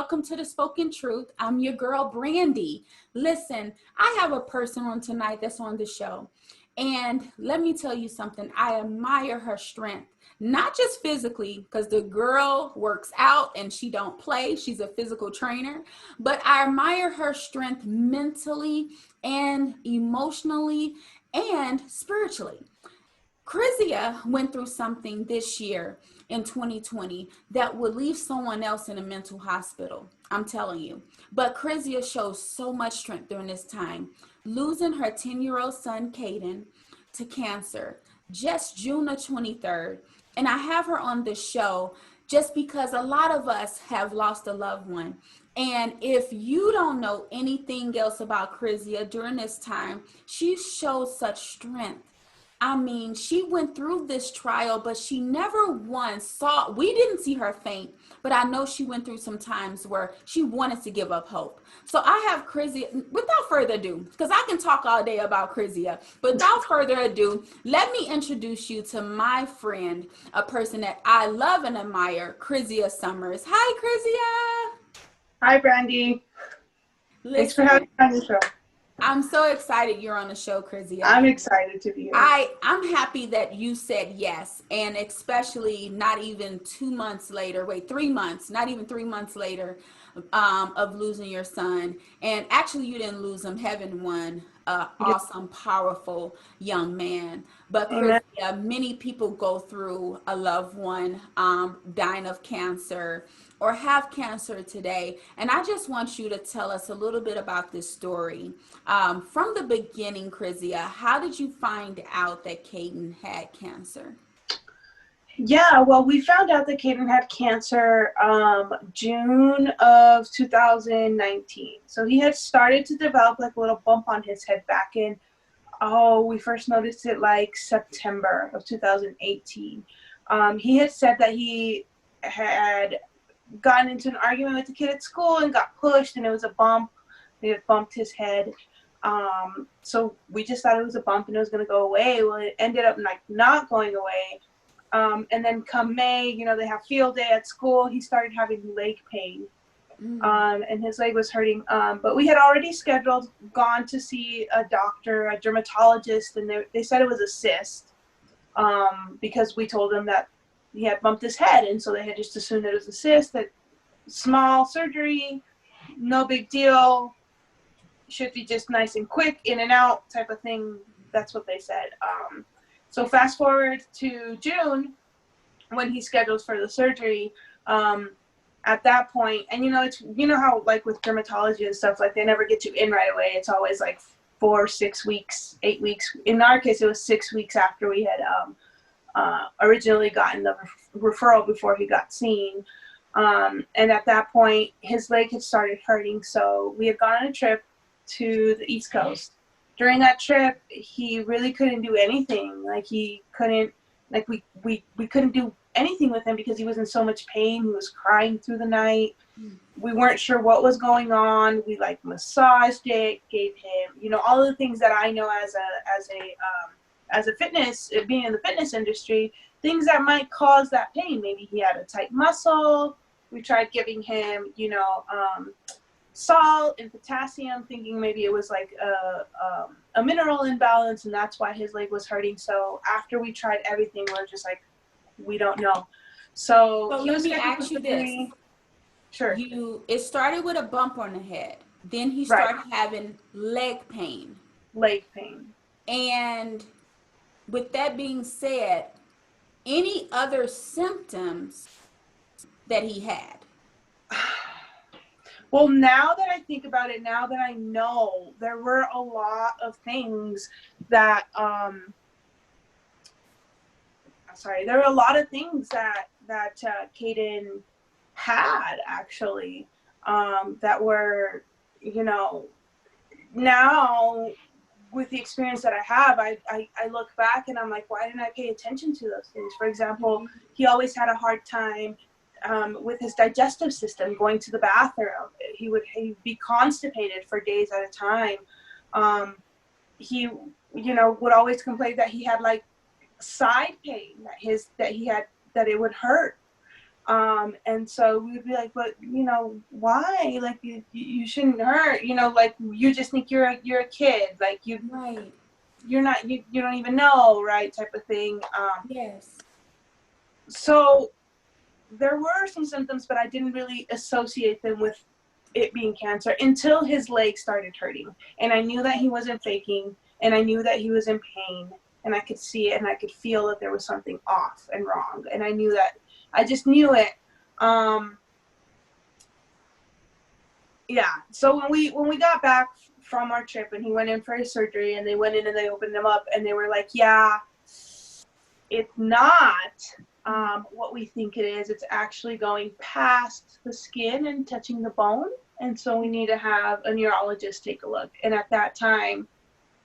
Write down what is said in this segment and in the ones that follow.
welcome to the Spoken Truth. I'm your girl, Brandy. Listen, I have a person on tonight that's on the show. And let me tell you something. I admire her strength, not just physically, because the girl works out and she don't play. She's a physical trainer. But I admire her strength mentally and emotionally and spiritually. Krizia went through something this year in 2020 that would leave someone else in a mental hospital. I'm telling you. But Krizia shows so much strength during this time, losing her 10-year-old son, Kaden, to cancer just June the 23rd. And I have her on the show just because a lot of us have lost a loved one. And if you don't know anything else about Krizia during this time, she shows such strength. I mean, she went through this trial, but she never once we didn't see her faint, but I know she went through some times where she wanted to give up hope. So I have Krizia, without further ado, because I can talk all day about Krizia, but without further ado, let me introduce you to my friend, a person that I love and admire, Krizia Summers. Hi, Krizia. Hi, Brandy. Thanks for having me on the show. I'm so excited you're on the show, Krizia. I'm excited to be here. I'm happy that you said yes, and especially not even 2 months later, 3 months, not even 3 months later of losing your son. And actually you didn't lose him, heaven won, awesome, powerful young man. But Krizia, many people go through a loved one dying of cancer or have cancer today. And I just want you to tell us a little bit about this story. From the beginning, Krizia, how did you find out that Kaden had cancer? Yeah, well, we found out that Kaden had cancer June of 2019. So he had started to develop like a little bump on his head back in, we first noticed it like September of 2018. He had said that he had gotten into an argument with the kid at school and got pushed, and it was a bump. They had bumped his head. So we just thought it was a bump and it was going to go away. Well, it ended up like not going away. And then come May, they have field day at school. He started having leg pain. And his leg was hurting. But we had already gone to see a doctor, a dermatologist, and they said it was a cyst, because we told them that he had bumped his head. And so they had just assumed it was a cyst, that small surgery, no big deal, should be just nice and quick, in and out type of thing. That's what they said. So fast forward to June, when he scheduled for the surgery. At that point, and it's how like with dermatology and stuff, like they never get you in right away. It's always like 4, 6 weeks, 8 weeks. In our case, it was 6 weeks after we had originally gotten the referral before he got seen. And at that point, his leg had started hurting. So we had gone on a trip to the East Coast. During that trip, he really couldn't do anything. Like he couldn't, like we couldn't do anything with him because he was in so much pain. He was crying through the night. We weren't sure what was going on. We like massaged it, gave him, all the things that I know as a fitness, being in the fitness industry, things that might cause that pain. Maybe he had a tight muscle. We tried giving him, salt and potassium, thinking maybe it was like a mineral imbalance, and that's why his leg was hurting. So after we tried everything, we're just like, we don't know. So let me ask you this. Sure. It started with a bump on the head. Then he started having leg pain. And with that being said, any other symptoms that he had? Well, now that I think about it, now that I know, there were a lot of things that, there were a lot of things that Kaden had, actually, that were, now with the experience that I have, I look back and I'm like, why didn't I pay attention to those things? For example, he always had a hard time with his digestive system, going to the bathroom. He'd be constipated for days at a time. He, would always complain that he had like side pain, that it would hurt. And so we'd be like, but you know, why? Like you shouldn't hurt, you know, like you just think you're a kid, like Right. you're not, you don't even know, right? Type of thing. Yes. So there were some symptoms, but I didn't really associate them with it being cancer until his leg started hurting. And I knew that he wasn't faking, and I knew that he was in pain, and I could see it, and I could feel that there was something off and wrong. And I knew that, I just knew it. Yeah. So when we got back from our trip and he went in for his surgery, and they went in and they opened him up, and they were like, yeah, it's not what we think it is. It's actually going past the skin and touching the bone. And so we need to have a neurologist take a look. And at that time,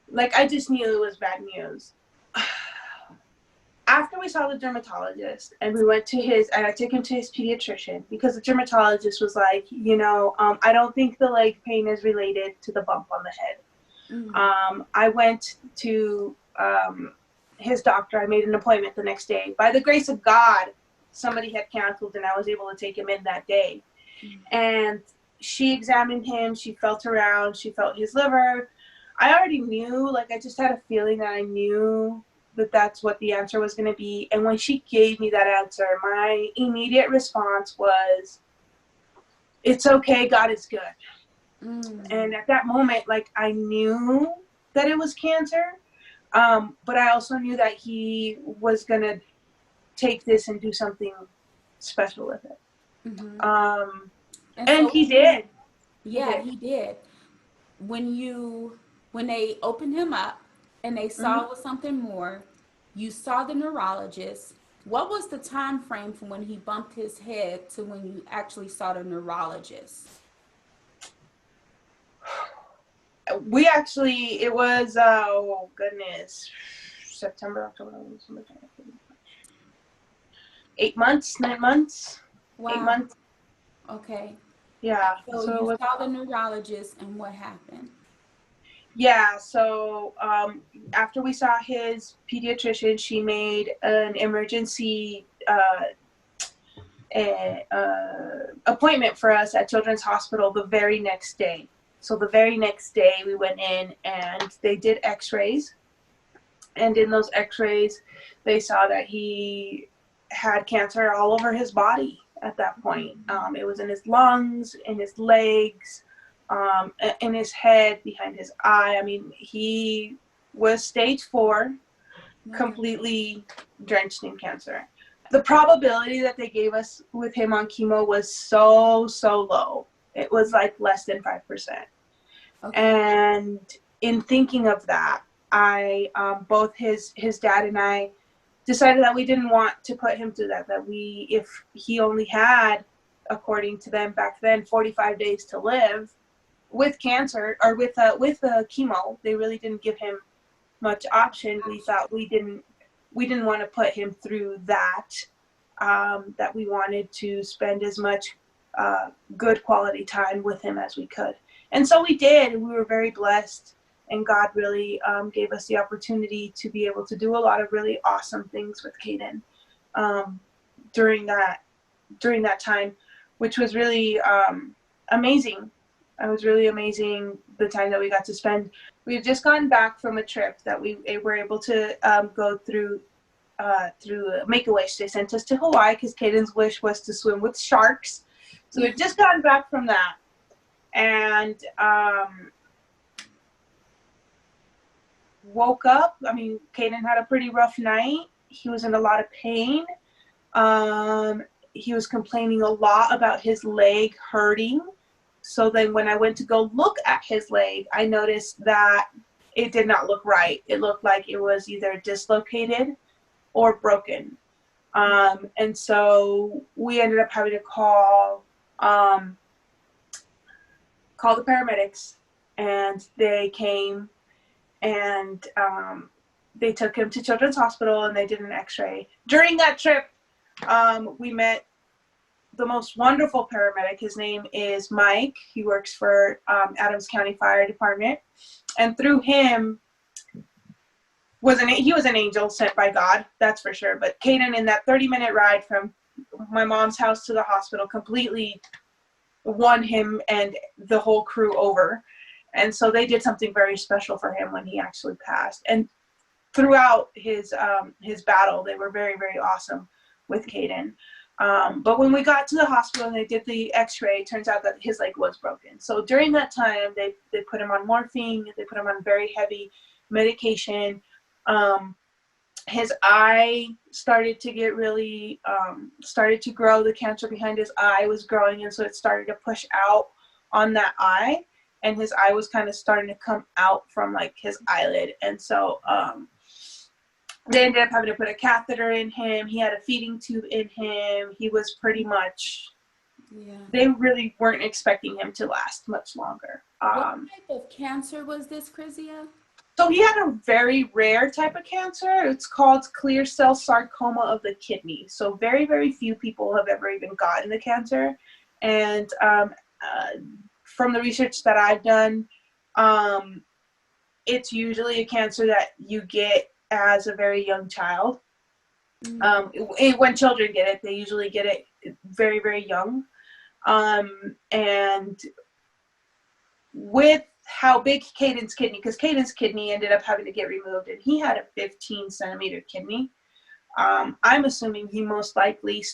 like, I just knew it was bad news. After we saw the dermatologist and we went to and I took him to his pediatrician, because the dermatologist was like, you know, I don't think the leg pain is related to the bump on the head. Mm-hmm. I went to his doctor. I made an appointment the next day. By the grace of God, somebody had canceled and I was able to take him in that day. Mm-hmm. And she examined him. She felt around. She felt his liver. I already knew, like, I just had a feeling that I knew that that's what the answer was going to be. And when she gave me that answer, my immediate response was, it's okay, God is good. Mm. And at that moment, like, I knew that it was cancer, but I also knew that he was going to take this and do something special with it. Mm-hmm. And so he did. Yeah, he did. When they opened him up and they saw mm-hmm. it was something more, you saw the neurologist. What was the time frame from when he bumped his head to when you actually saw the neurologist? It was, oh goodness, September, October, 8 months, 9 months. Wow. 8 months. Okay. Yeah. So you saw the neurologist, and what happened? Yeah, so after we saw his pediatrician, she made an emergency appointment for us at Children's Hospital the very next day. So the very next day we went in and they did x-rays. And in those x-rays, they saw that he had cancer all over his body at that point. It was in his lungs, in his legs, in his head, behind his eye. I mean, he was stage 4, completely drenched in cancer. The probability that they gave us with him on chemo was so low. It was like less than 5%. Okay. And in thinking of that, both his dad and I decided that we didn't want to put him through that if he only had, according to them back then, 45 days to live with cancer or with chemo. They really didn't give him much option. We thought we didn't want to put him through that, that we wanted to spend as much good quality time with him as we could. And so we did, and we were very blessed, and God really gave us the opportunity to be able to do a lot of really awesome things with Kaden during that time, which was really amazing. It was really amazing, the time that we got to spend. We've just gotten back from a trip that we were able to go through Make-A-Wish. They sent us to Hawaii because Kaden's wish was to swim with sharks. So we've just gotten back from that. And woke up. I mean, Kaden had a pretty rough night. He was in a lot of pain. He was complaining a lot about his leg hurting. So then when I went to go look at his leg, I noticed that it did not look right. It looked like it was either dislocated or broken. And so we ended up having to call the paramedics, and they came and they took him to Children's Hospital and they did an x-ray. During that trip, we met the most wonderful paramedic. His name is Mike. He works for Adams County Fire Department. And through him, he was an angel sent by God, that's for sure. But Kaden, in that 30-minute ride from my mom's house to the hospital completely won him and the whole crew over. And so they did something very special for him when he actually passed. And throughout his battle, they were very, very awesome with Kaiden. But when we got to the hospital and they did the x-ray, it turns out that his leg was broken. So during that time, they put him on morphine. They put him on very heavy medication. His eye started to get really, started to grow. The cancer behind his eye was growing, and so it started to push out on that eye. And his eye was kind of starting to come out from like his eyelid. And so they ended up having to put a catheter in him. He had a feeding tube in him. He was pretty much, they really weren't expecting him to last much longer. What type of cancer was this, Krizia? So he had a very rare type of cancer. It's called clear cell sarcoma of the kidney. So very, very few people have ever even gotten the cancer. And from the research that I've done, it's usually a cancer that you get as a very young child. When children get it, they usually get it very, very young. And with how big Kaiden's kidney, because Kaiden's kidney ended up having to get removed, and he had a 15-centimeter kidney. I'm assuming he most likely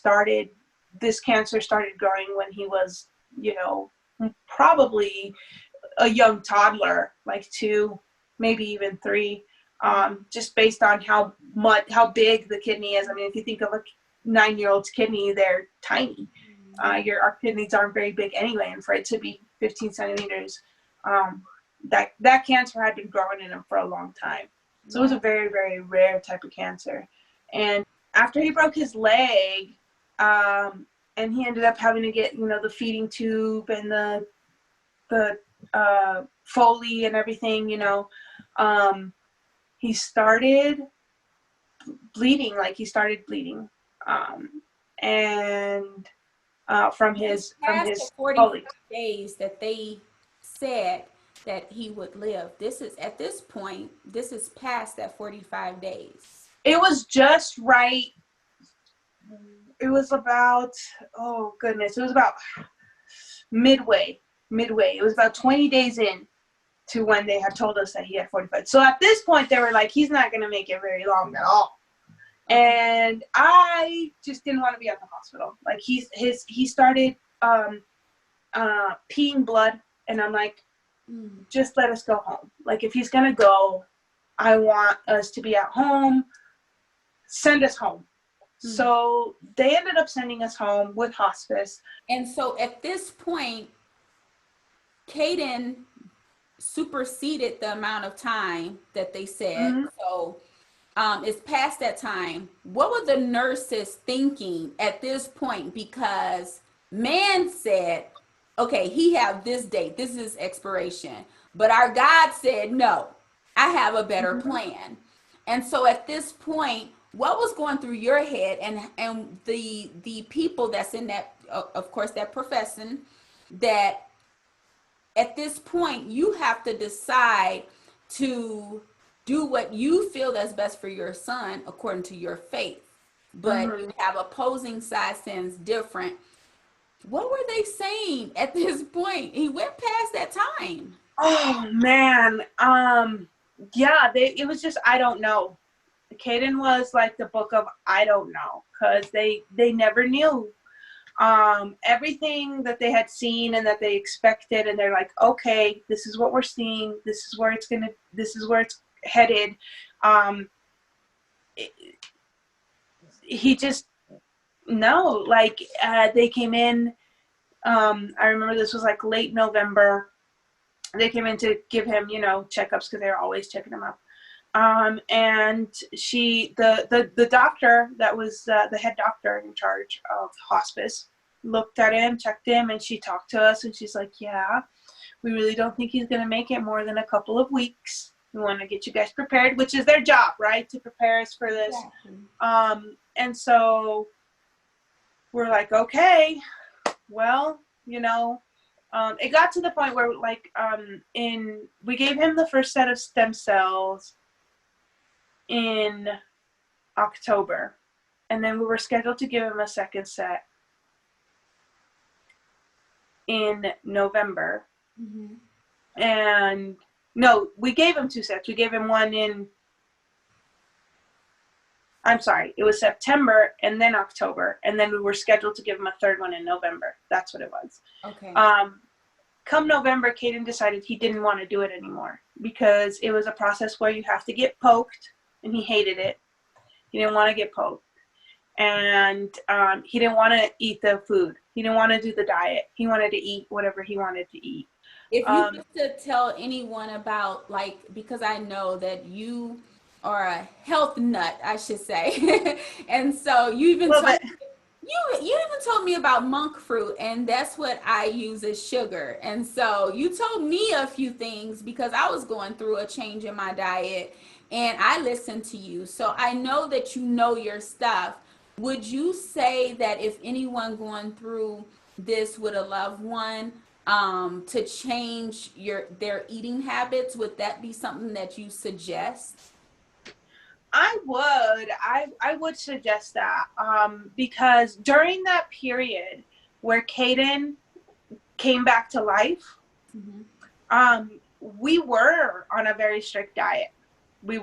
this cancer started growing when he was, probably a young toddler, like 2, maybe even 3, just based on how big the kidney is. I mean, if you think of a 9-year-old's kidney, they're tiny. Our kidneys aren't very big anyway, and for it to be 15 centimeters, that cancer had been growing in him for a long time. So it was a very, very rare type of cancer. And after he broke his leg, and he ended up having to get, the feeding tube and the Foley and everything, he started bleeding. And from his 45 days that they said that he would live. This is past that 45 days. It was just right. It was about, oh goodness, it was about midway. It was about 20 days in to when they had told us that he had 45. So at this point, they were like, he's not going to make it very long at all. And I just didn't want to be at the hospital. Like he started peeing blood, and I'm like, just let us go home. Like, if he's going to go, I want us to be at home. Send us home. So they ended up sending us home with hospice. And so at this point, Kaiden superseded the amount of time that they said. So it's past that time. What were the nurses thinking at this point? Because man said, okay, he have this date, this is expiration. But our God said, no, I have a better plan. And so at this point, what was going through your head, and the people that's in that, of course, that profession, that at this point you have to decide to do what you feel that's best for your son according to your faith, but you have opposing sides saying different. What were they saying at this point? He went past that time. Oh man, it was just, I don't know. Kaiden was like the book of I don't know, because they never knew everything that they had seen and that they expected, and they're like, okay, this is what we're seeing, this is where it's headed. He just they came in, I remember this was like late November. They came in to give him, checkups, because they're always checking him up. And the doctor that was the head doctor in charge of hospice looked at him, checked him, and she talked to us, and she's like, yeah, we really don't think he's going to make it more than a couple of weeks. We want to get you guys prepared, which is their job, right? To prepare us for this. Exactly. And so we're like, okay, well, it got to the point where we gave him the first set of stem cells in October. and then we were scheduled to give him a second set in November. Mm-hmm. And no, we gave him 2 sets. We gave him one in, I'm sorry, it was September and then October, and then we were scheduled to give him a third one in November. That's what it was. Okay. Come November, Kaiden decided he didn't want to do it anymore because it was a process where you have to get poked, and he hated it. He didn't want to get poked. And he didn't want to eat the food. He didn't want to do the diet. He wanted to eat whatever he wanted to eat. If you were to tell anyone about, like, because I know that you are a health nut, I should say, and so you even told me about monk fruit, and that's what I use as sugar. And so you told me a few things because I was going through a change in my diet, and I listened to you. So I know that you know your stuff. Would you say that if anyone going through this with a loved one, to change their eating habits, would that be something that you suggest? I would suggest that because during that period where Kaiden came back to life, Mm-hmm. We were on a very strict diet. We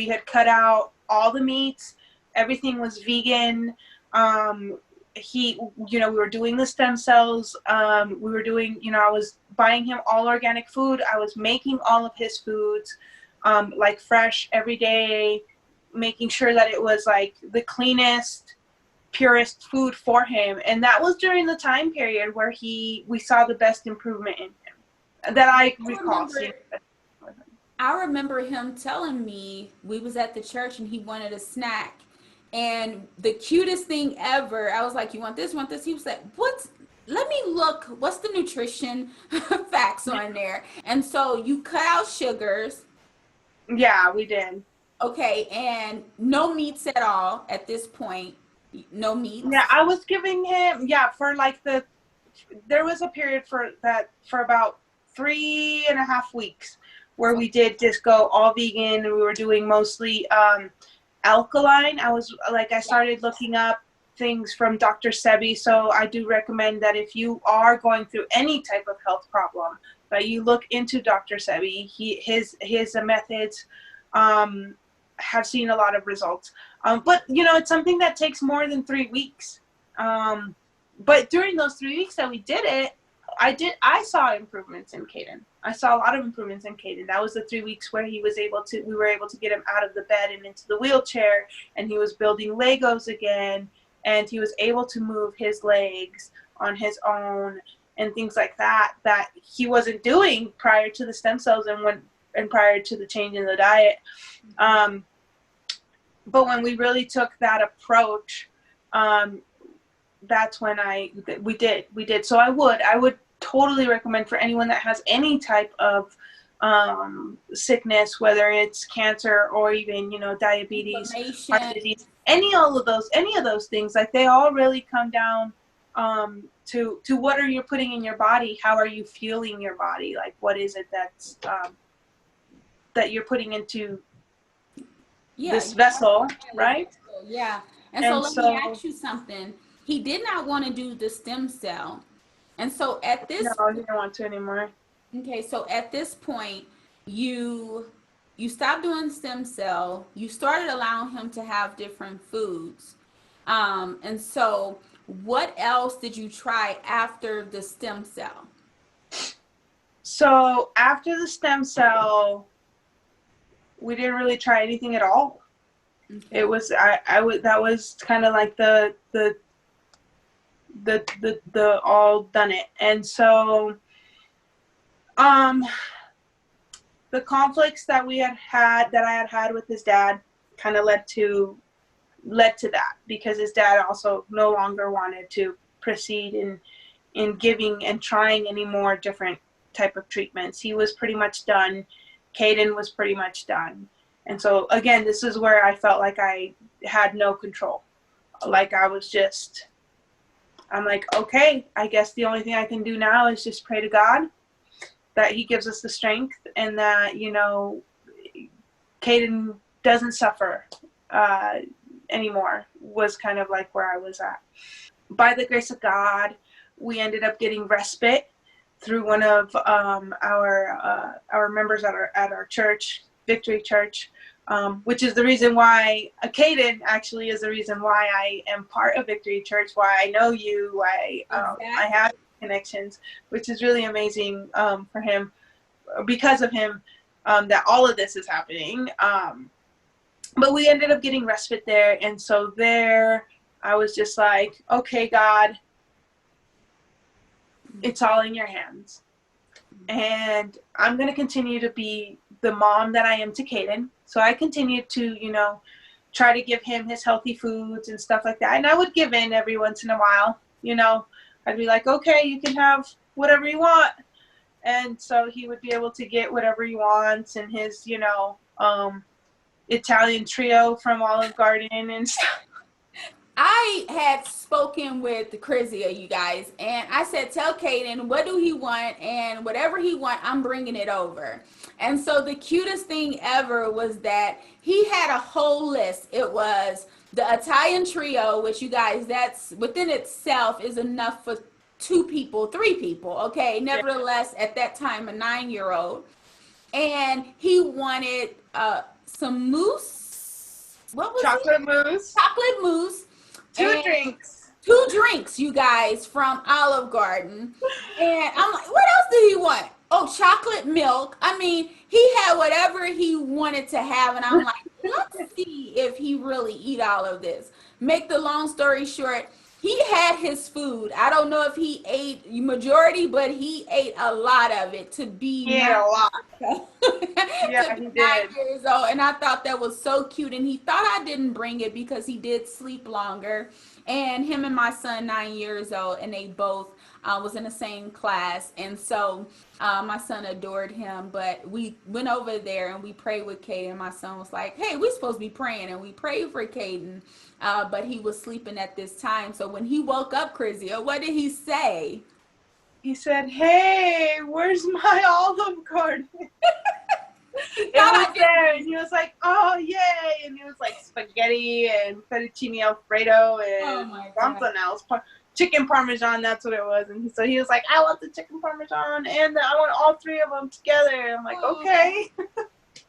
had cut out all the meats. Everything was vegan. We were doing the stem cells. We were doing, I was buying him all organic food. I was making all of his foods, like fresh every day, making sure that it was like the cleanest, purest food for him. And that was during the time period where we saw the best improvement in him that I recall. I remember him telling me we was at the church and he wanted a snack. And the cutest thing ever, I was like, you want this, you want this? He was like, let me look, what's the nutrition facts on there? And so you cut out sugars. Yeah, we did. Okay, and no meats at all at this point. No meats. Yeah, I was giving him, for like there was a period for about 3.5 weeks where we did just go all vegan, and we were doing mostly alkaline. I started looking up things from Dr. Sebi, so I do recommend that if you are going through any type of health problem, that you look into Dr. Sebi. His methods have seen a lot of results. But it's something that takes more than 3 weeks. But during those 3 weeks that we did it, I saw improvements in Kaiden. I saw a lot of improvements in Kaiden. That was the 3 weeks where we were able to get him out of the bed and into the wheelchair, and he was building Legos again, and he was able to move his legs on his own and things like that he wasn't doing prior to the stem cells and prior to the change in the diet. But when we really took that approach, that's when we did. So I would totally recommend for anyone that has any type of sickness, whether it's cancer or even diabetes, heart disease, any of those things, like they all really come down to what are you putting in your body, how are you fueling your body, like what is it that's that you're putting into this vessel, right? Yeah. And so let me ask you something. He did not want to do the stem cell. And so at this No, he didn't want to anymore. Okay, so at this point, you stopped doing stem cell. You started allowing him to have different foods. And so what else did you try after the stem cell? So after the stem cell, we didn't really try anything at all. Okay. It was that was kind of like the all done it. And so the conflicts that I had with his dad kind of led to that, because his dad also no longer wanted to proceed in giving and trying any more different type of treatments. He was pretty much done. Kaiden was pretty much done. And so again, this is where I felt like I had no control. Like I'm like, okay, I guess the only thing I can do now is just pray to God that he gives us the strength, and that, Kaiden doesn't suffer anymore was kind of like where I was at. By the grace of God, we ended up getting respite through one of our members at our church, Victory Church, which is the reason why Kaiden actually is the reason why I am part of Victory Church, why I know you, why I have connections, which is really amazing for him, because of him, that all of this is happening. But we ended up getting respite there, and so there I was just like, okay, God, it's all in your hands. And I'm going to continue to be the mom that I am to Kaiden. So I continued to, try to give him his healthy foods and stuff like that. And I would give in every once in a while, I'd be like, okay, you can have whatever you want. And so he would be able to get whatever he wants, and his, Italian trio from Olive Garden and stuff. I had spoken with Krizia, you guys, and I said, tell Kaiden, what do he want? And whatever he want, I'm bringing it over. And so the cutest thing ever was that he had a whole list. It was the Italian trio, which, you guys, that's within itself is enough for 2 people, 3 people. Okay. Nevertheless, at that time, a 9-year-old. And he wanted some mousse. What was Chocolate mousse. Chocolate mousse. 2 drinks. 2 drinks, you guys, from Olive Garden. And I'm like, what else did he want? Oh, chocolate milk. I mean, he had whatever he wanted to have. And I'm like, let's see if he really eat all of this. Make the long story short, he had his food. I don't know if he ate majority, but he ate a lot of it to be a lot. Yeah, he 9 did. years old. And I thought that was so cute. And he thought I didn't bring it because he did sleep longer. And him and my son, 9 years old, and they both was in the same class. And so my son adored him. But we went over there and we prayed with Kaiden. My son was like, hey, we're supposed to be praying. And we prayed for Kaiden. But he was sleeping at this time. So when he woke up, Krizia, what did he say? He said, hey, where's my Olive Garden? It was there, and he was like, oh, yay. And it was like spaghetti and fettuccine Alfredo and something else. Chicken Parmesan, that's what it was. And so he was like, I want the chicken Parmesan, and I want all 3 of them together. I'm like, okay.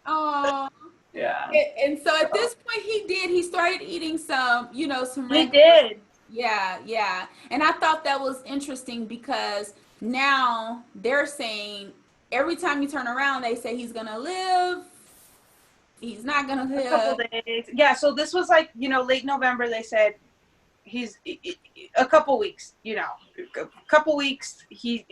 Oh. Yeah. And so at this point he started eating some, some He did. Yeah. And I thought that was interesting because now they're saying every time you turn around, they say he's going to live. He's not going to live. A couple days. Yeah. So this was like, late November, they said he's a couple weeks, a couple weeks, he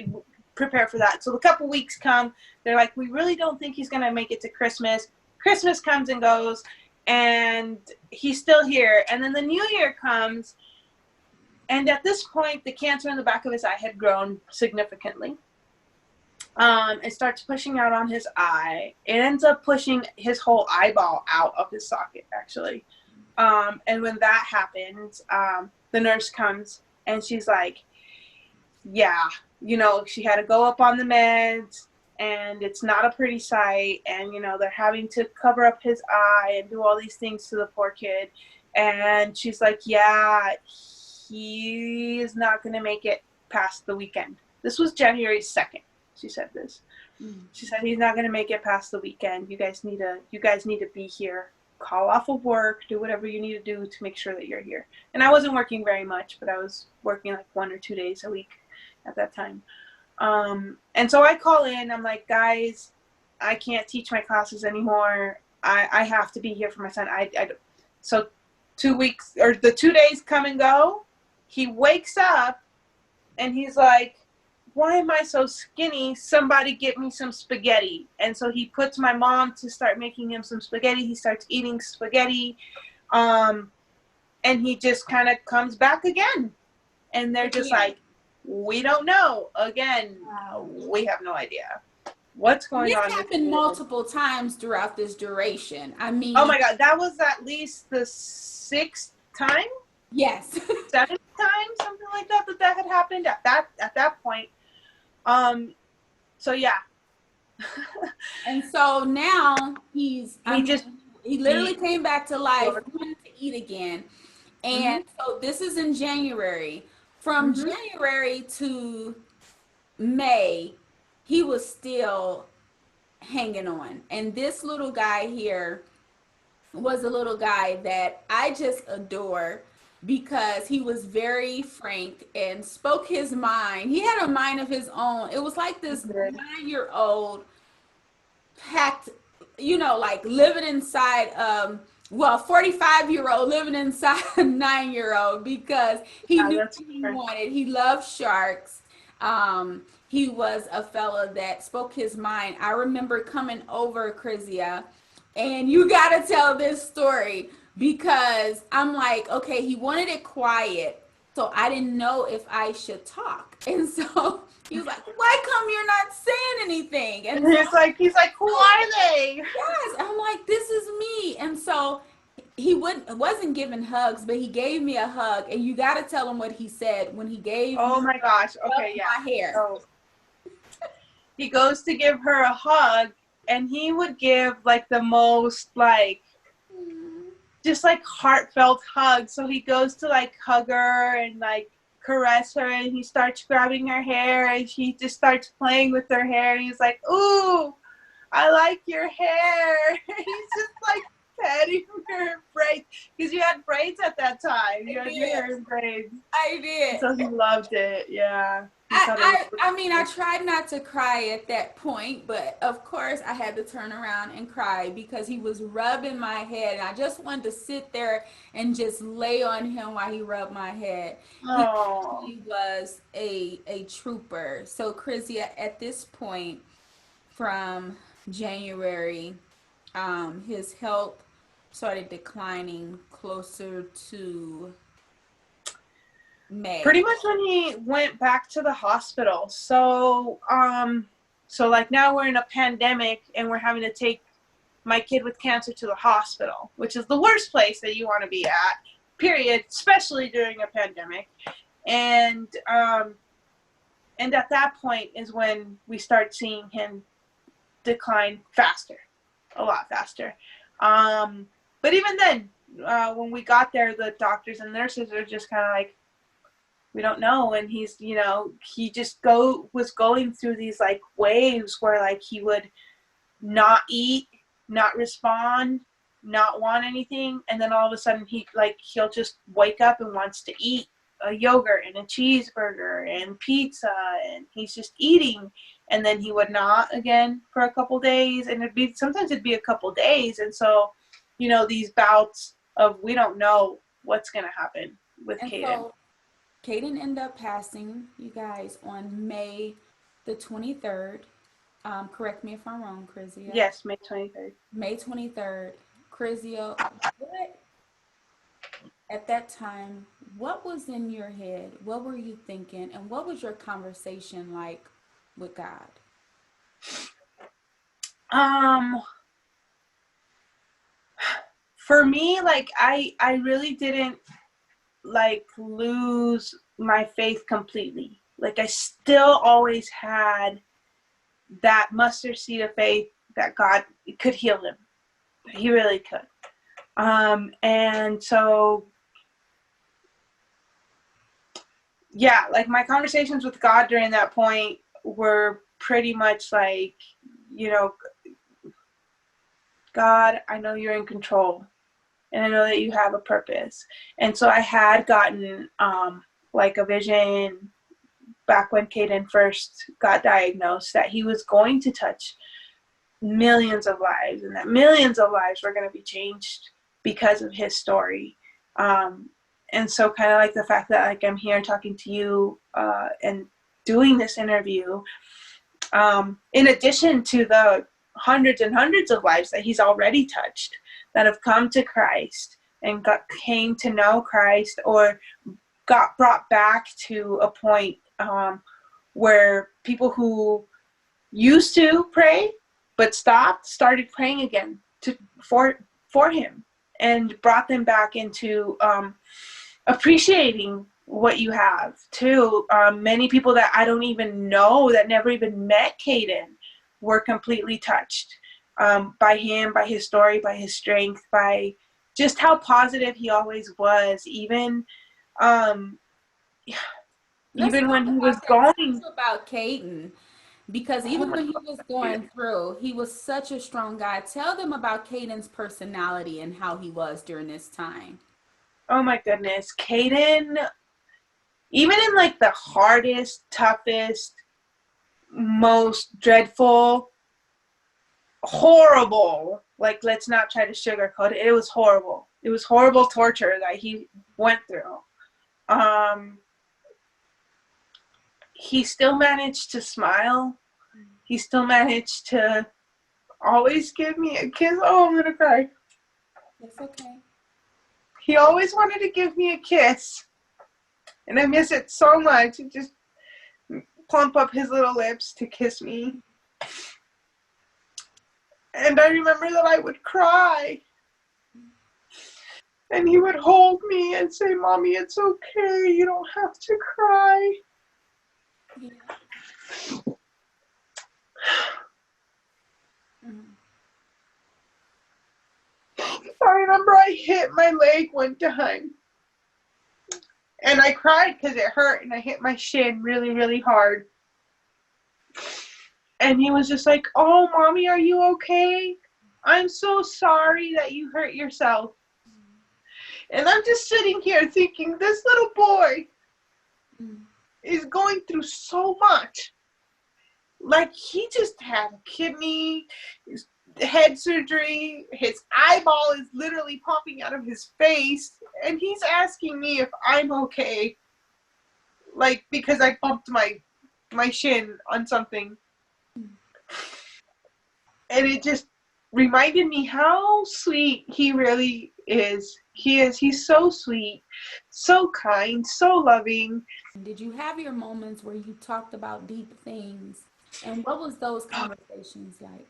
prepare for that. So the couple weeks come, they're like, we really don't think he's going to make it to Christmas. Christmas comes and goes, and he's still here. And then the New Year comes, and at this point, the cancer in the back of his eye had grown significantly. It starts pushing out on his eye. It ends up pushing his whole eyeball out of his socket, actually. And when that happens, the nurse comes, and she's like, yeah, she had to go up on the meds. And it's not a pretty sight, and they're having to cover up his eye and do all these things to the poor kid. And she's like, yeah, he is not going to make it past the weekend. This was January 2nd. She said this. She said he's not going to make it past the weekend. You guys need to be here. Call off of work, do whatever you need to do to make sure that you're here. And I wasn't working very much, but I was working like 1 or 2 days a week at that time. And so I call in, I'm like, guys, I can't teach my classes anymore. I have to be here for my son. So 2 weeks, or the 2 days come and go. He wakes up and he's like, why am I so skinny? Somebody get me some spaghetti. And so he puts my mom to start making him some spaghetti. He starts eating spaghetti. And he just kind of comes back again. And they're just like, we don't know. Again, we have no idea what's going on. This happened multiple times throughout this duration. I mean, oh my God, that was at least the 6th time. Yes, 7th time, something like that had happened at that point. So yeah. And so now he literally came back to life. He wanted to eat again. Mm-hmm. And so this is in January. From Mm-hmm. January to May, he was still hanging on. And this little guy here was a little guy that I just adore because he was very frank and spoke his mind. He had a mind of his own. It was like this Good. 9-year old packed, like living inside, 45-year-old living inside a 9-year-old because he Yeah, knew that's what he fair. wanted. He loved sharks. He was a fella that spoke his mind. I remember coming over, Krizia, and you got to tell this story because I'm like, okay, he wanted it quiet, so I didn't know if I should talk. And so he was like, why come you're not saying anything? And so He's like, who are they? yes, I'm like, this is me. And so he wasn't giving hugs, but he gave me a hug. And you got to tell him what he said when he gave Oh me my gosh. Okay, yeah. my hair. So he goes to give her a hug, and he would give like the most like just like heartfelt hug. So he goes to like hug her and like caress her, and he starts grabbing her hair, and she just starts playing with her hair. And he's like, "Ooh, I like your hair." He's just like petting her braids because you had braids at that time. You had your hair in braids. I did. So he loved it. Yeah. He thought it was I mean, I tried not to cry at that point, but of course I had to turn around and cry because he was rubbing my head, and I just wanted to sit there and just lay on him while he rubbed my head. Oh. He was a trooper. So, Krizia, at this point, from January, his health started declining closer to May. Pretty much when he went back to the hospital. So, so like now we're in a pandemic and we're having to take my kid with cancer to the hospital, which is the worst place that you want to be at, period, especially during a pandemic. And at that point is when we start seeing him decline faster, a lot faster. But even then, when we got there, the doctors and nurses are just kind of like, we don't know. And he's, he just was going through these like waves where like he would not eat, not respond, not want anything. And then all of a sudden he'll just wake up and wants to eat a yogurt and a cheeseburger and pizza, and he's just eating. And then he would not again for a couple days, and sometimes it'd be a couple days. And so, these bouts of we don't know what's going to happen with Kaiden. So Kaiden ended up passing, you guys, on May the 23rd. Correct me if I'm wrong, Krizia. Yes, May 23rd. May 23rd. Krizia, at that time, what was in your head? What were you thinking? And what was your conversation like with God? For me, like I really didn't like lose my faith completely. Like I still always had that mustard seed of faith that God could heal him. He really could. And so, yeah, like my conversations with God during that point were pretty much like, God, I know you're in control, and I know that you have a purpose. And so I had gotten like a vision back when Kaden first got diagnosed that he was going to touch millions of lives, and that millions of lives were going to be changed because of his story. And so kind of like the fact that like I'm here talking to you and doing this interview, in addition to the hundreds and hundreds of lives that he's already touched that have come to Christ and came to know Christ or got brought back to a point where people who used to pray but started praying again for him, and brought them back into appreciating what you have too. Many people that I don't even know, that never even met Kaden, were completely touched by him, by his story, by his strength, by just how positive he always was, even um Let's even talk when he was about that. going. Tell us about Kaiden, because Oh even my when he was going through, he was such a strong guy. Tell them about Kaiden's personality and how he was during this time. oh my goodness, Kaiden, even in like the hardest, toughest, most dreadful, horrible, like, let's not try to sugarcoat it, it was horrible. It was horrible torture that he went through. Um, he still managed to smile. He still managed to always give me a kiss. Oh, I'm gonna cry. It's okay. He always wanted to give me a kiss, and I miss it so much. He just plump up his little lips to kiss me. And I remember that I would cry. And he would hold me and say, Mommy, it's okay. You don't have to cry. Yeah. Mm-hmm. I remember I hit my leg one time. And I cried because it hurt. And I hit my shin really, really hard. And he was just like, oh, Mommy, are you okay? I'm so sorry that you hurt yourself. And I'm just sitting here thinking, this little boy is going through so much. Like, he just had a kidney, his head surgery, his eyeball is literally popping out of his face, and he's asking me if I'm okay. Like, because I bumped my shin on something. And it just reminded me how sweet he really is. He's so sweet, so kind, so loving. Did you have your moments where you talked about deep things? And what was those conversations like?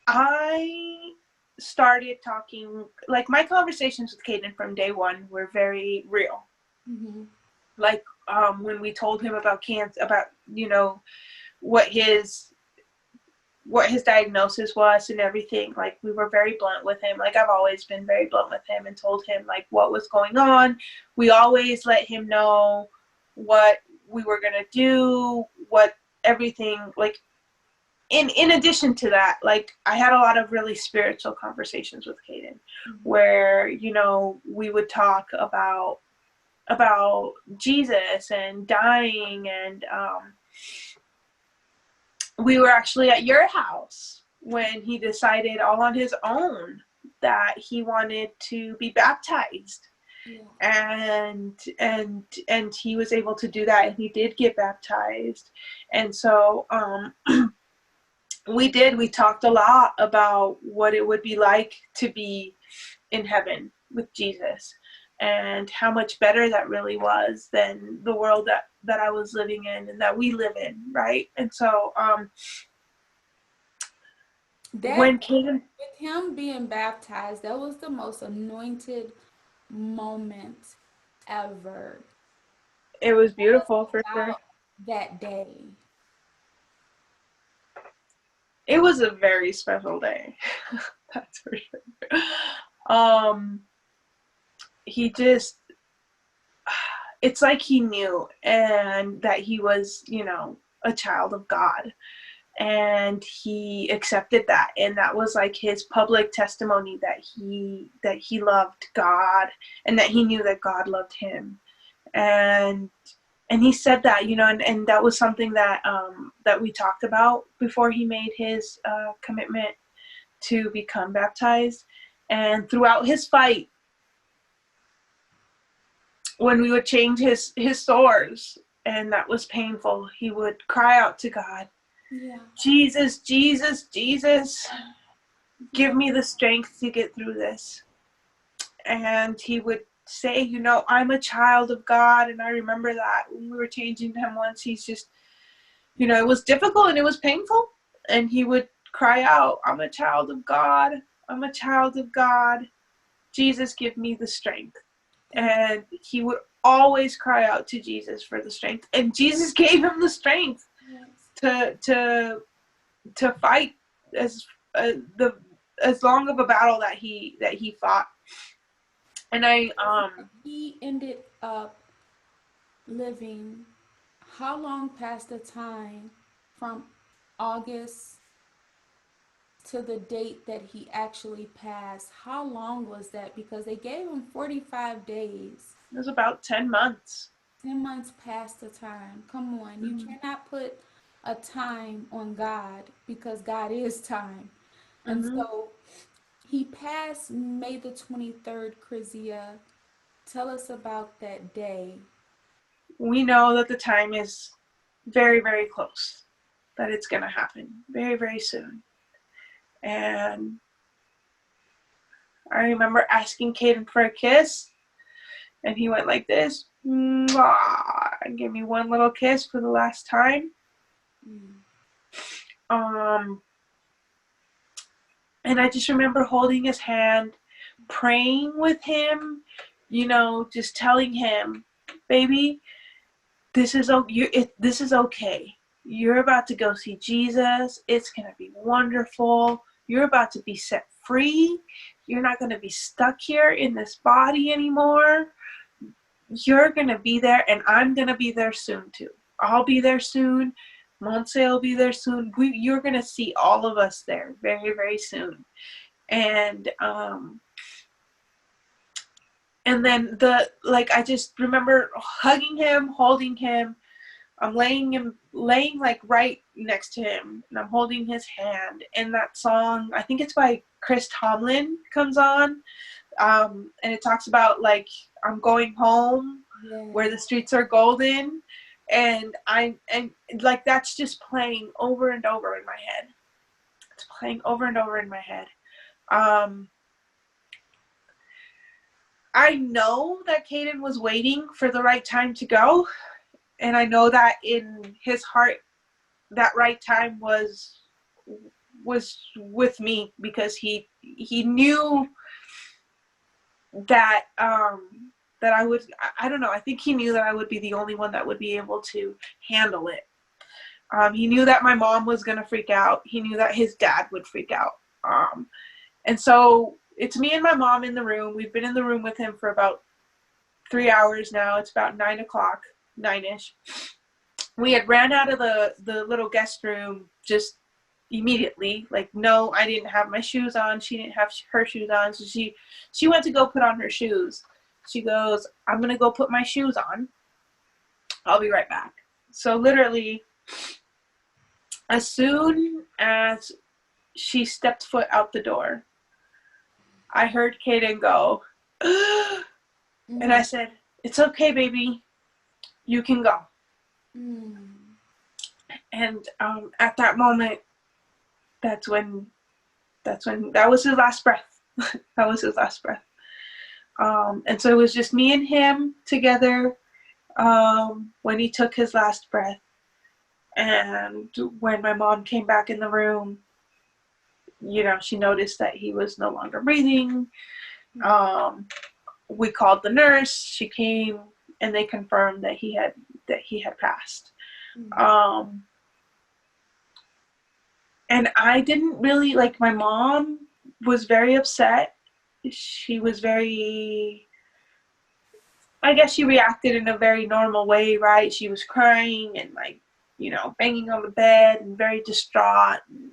I started talking, like, my conversations with Kaden from day one were very real. Mm-hmm. Like, when we told him about cancer, about, what his diagnosis was and everything, like, we were very blunt with him. Like, I've always been very blunt with him and told him, like, what was going on. We always let him know what we were going to do, what everything, like, in addition to that, like, I had a lot of really spiritual conversations with Kaden, where, we would talk about Jesus and dying, and we were actually at your house when he decided all on his own that he wanted to be baptized. Yeah. And he was able to do that, and he did get baptized. And so we talked a lot about what it would be like to be in heaven with Jesus, and how much better that really was than the world that I was living in and that we live in, right? And so when Kaden, with him being baptized, that was the most anointed moment ever. it was beautiful for sure. That day. It was a very special day. That's for sure. He just, it's like he knew, and that he was, a child of God, and he accepted that, and that was like his public testimony that he loved God, and that he knew that God loved him. And he said that, and that was something that that we talked about before he made his commitment to become baptized. And throughout his fight, when we would change his sores, and that was painful, he would cry out to God, yeah, Jesus, Jesus, Jesus, give me the strength to get through this. And he would say, I'm a child of God. And I remember that when we were changing him once, he's just, it was difficult and it was painful. And he would cry out, I'm a child of God. I'm a child of God. Jesus, give me the strength. And he would always cry out to Jesus for the strength. And Jesus gave him the strength to fight as long of a battle that he fought. And he ended up living how long past the time from August to the date that he actually passed? How long was that? Because they gave him 45 days. It was about 10 months. 10 months past the time. Come on. You cannot put a time on God because God is time. And Mm-hmm. so he passed May the 23rd, Krizia. Tell us about that day. We know that the time is very, very close, that it's going to happen very, very soon. And I remember asking Kaden for a kiss, and he went like this, mwah, and gave me one little kiss for the last time. And I just remember holding his hand, praying with him, just telling him, baby, this is okay. You're about to go see Jesus. It's going to be wonderful. You're about to be set free. You're not going to be stuck here in this body anymore. You're going to be there, and I'm going to be there soon too. I'll be there soon. Monse will be there soon. You're going to see all of us there very, very soon. And then I just remember hugging him, holding him. I'm laying like right next to him, and I'm holding his hand. And that song, I think it's by Chris Tomlin, comes on, and it talks about like I'm going home, where the streets are golden, and like that's just playing over and over in my head. It's playing over and over in my head. I know that Kaden was waiting for the right time to go. And I know that in his heart, that right time was with me, because he knew that that I would, I don't know, I think he knew that I would be the only one that would be able to handle it. He knew that my mom was going to freak out. He knew that his dad would freak out. And so it's me and my mom in the room. We've been in the room with him for about 3 hours now. It's about 9 o'clock. 9-ish. We had ran out of the little guest room just immediately. Like, no, I didn't have my shoes on. She didn't have her shoes on. So she went to go put on her shoes. She goes, I'm going to go put my shoes on. I'll be right back. So literally, as soon as she stepped foot out the door, I heard Kaden go, and I said, it's okay, baby. You can go. And at that moment, that was his last breath. That was his last breath. And so it was just me and him together when he took his last breath. And when my mom came back in the room, she noticed that he was no longer breathing. We called the nurse. She came, and they confirmed that he had passed. And I didn't really, like, my mom was very upset. She was very, I guess she reacted in a very normal way, right? She was crying and, like, banging on the bed and very distraught. And,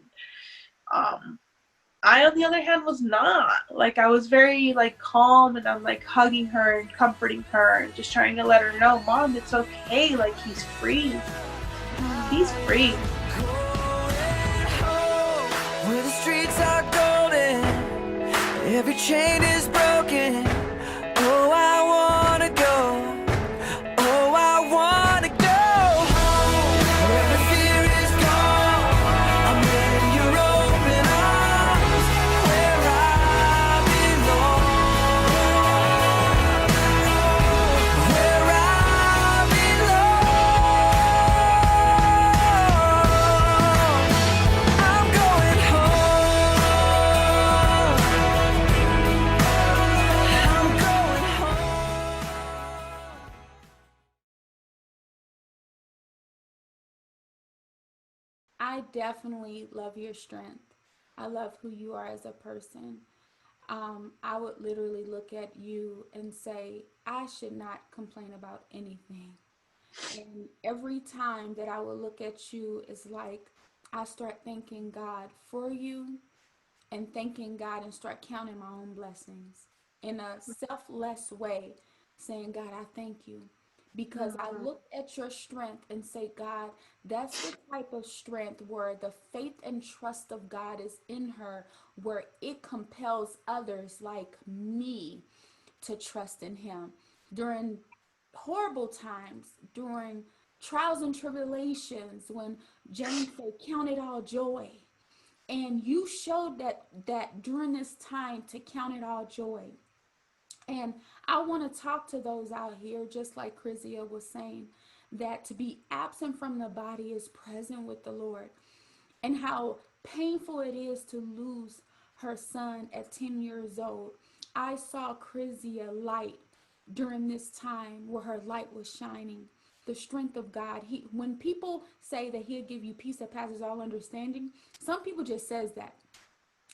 I, on the other hand, was not. Like, I was very, like, calm, and I'm, like, hugging her and comforting her and just trying to let her know, Mom, it's okay. Like, he's free. He's free. Where the streets are golden, every chain is broken. Oh, I wanna go. Oh, I wanna go home, where the fear is gone. I'm in your open arms, where I belong. Where I belong. I'm going home. I'm going home. I definitely love your strength. I love who you are as a person. I would literally look at you and say, I should not complain about anything. And every time that I would look at you, it's like I start thanking God for you and thanking God and start counting my own blessings in a selfless way, saying, God, I thank you. Because I Mhm. look at your strength and say, God, that's the type of strength where the faith and trust of God is in her, where it compels others like me to trust in Him. During horrible times, during trials and tribulations, when James said, count it all joy, and you showed that during this time to count it all joy. And I want to talk to those out here, just like Krizia was saying, that to be absent from the body is present with the Lord, and how painful it is to lose her son at 10 years old. I saw Krizia light during this time where her light was shining. The strength of God. When people say that He'll give you peace that passes all understanding, some people just says that.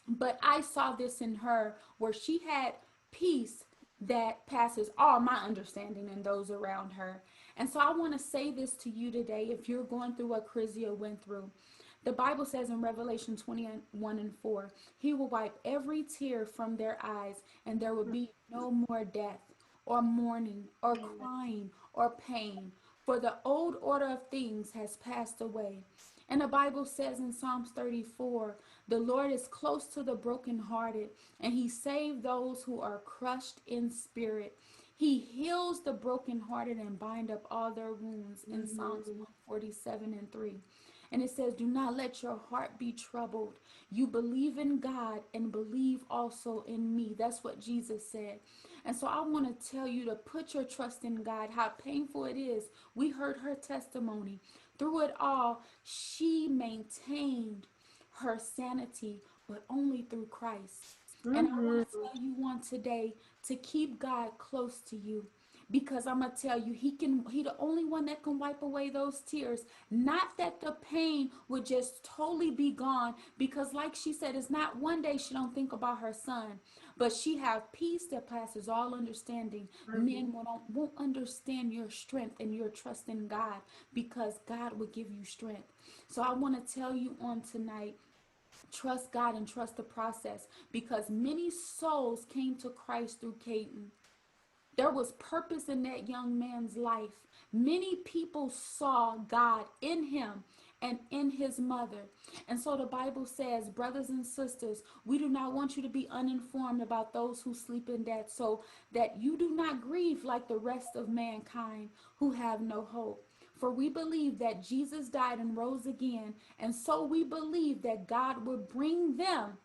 But I saw this in her where she had peace that passes all my understanding and those around her. And so I want to say this to you today, if you're going through what Krizia went through. The Bible says in Revelation 21:4, He will wipe every tear from their eyes, and there will be no more death, or mourning, or crying, or pain, for the old order of things has passed away. And the Bible says in Psalms 34, the Lord is close to the brokenhearted, and He saves those who are crushed in spirit. He heals the brokenhearted and bind up all their wounds in Psalms Mhm. 147:3. And it says, do not let your heart be troubled. You believe in God and believe also in me. That's what Jesus said. And so I want to tell you to put your trust in God, how painful it is. We heard her testimony. Through it all, she maintained her sanity, but only through Christ. And I want to Mhm. tell you one today to keep God close to you, because I'm gonna tell you, he the only one that can wipe away those tears. Not that the pain would just totally be gone, because like she said, it's not one day she don't think about her son, but she have peace that passes all understanding. Men Mhm. won't understand your strength and your trust in God, because God will give you strength. So I want to tell you on tonight, trust God and trust the process, because many souls came to Christ through Kaiden. There was purpose in that young man's life. Many people saw God in him and in his mother. And so the Bible says, brothers and sisters, we do not want you to be uninformed about those who sleep in death, so that you do not grieve like the rest of mankind who have no hope. For we believe that Jesus died and rose again, and so we believe that God will bring them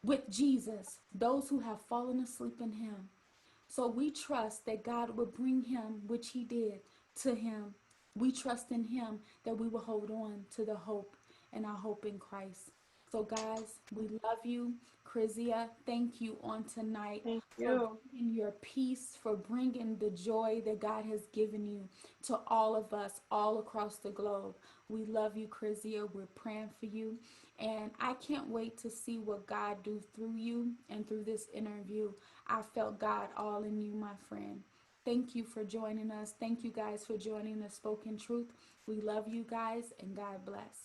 with Jesus, those who have fallen asleep in Him. So we trust that God will bring him, which He did, to him. We trust in Him that we will hold on to the hope and our hope in Christ. So, guys, we love you. Krizia, thank you on tonight Thank for you. bringing your peace, for bringing the joy that God has given you to all of us all across the globe. We love you, Krizia. We're praying for you. And I can't wait to see what God do through you and through this interview. I felt God all in you, my friend. Thank you for joining us. Thank you guys for joining the Spoken Truth. We love you guys, and God bless.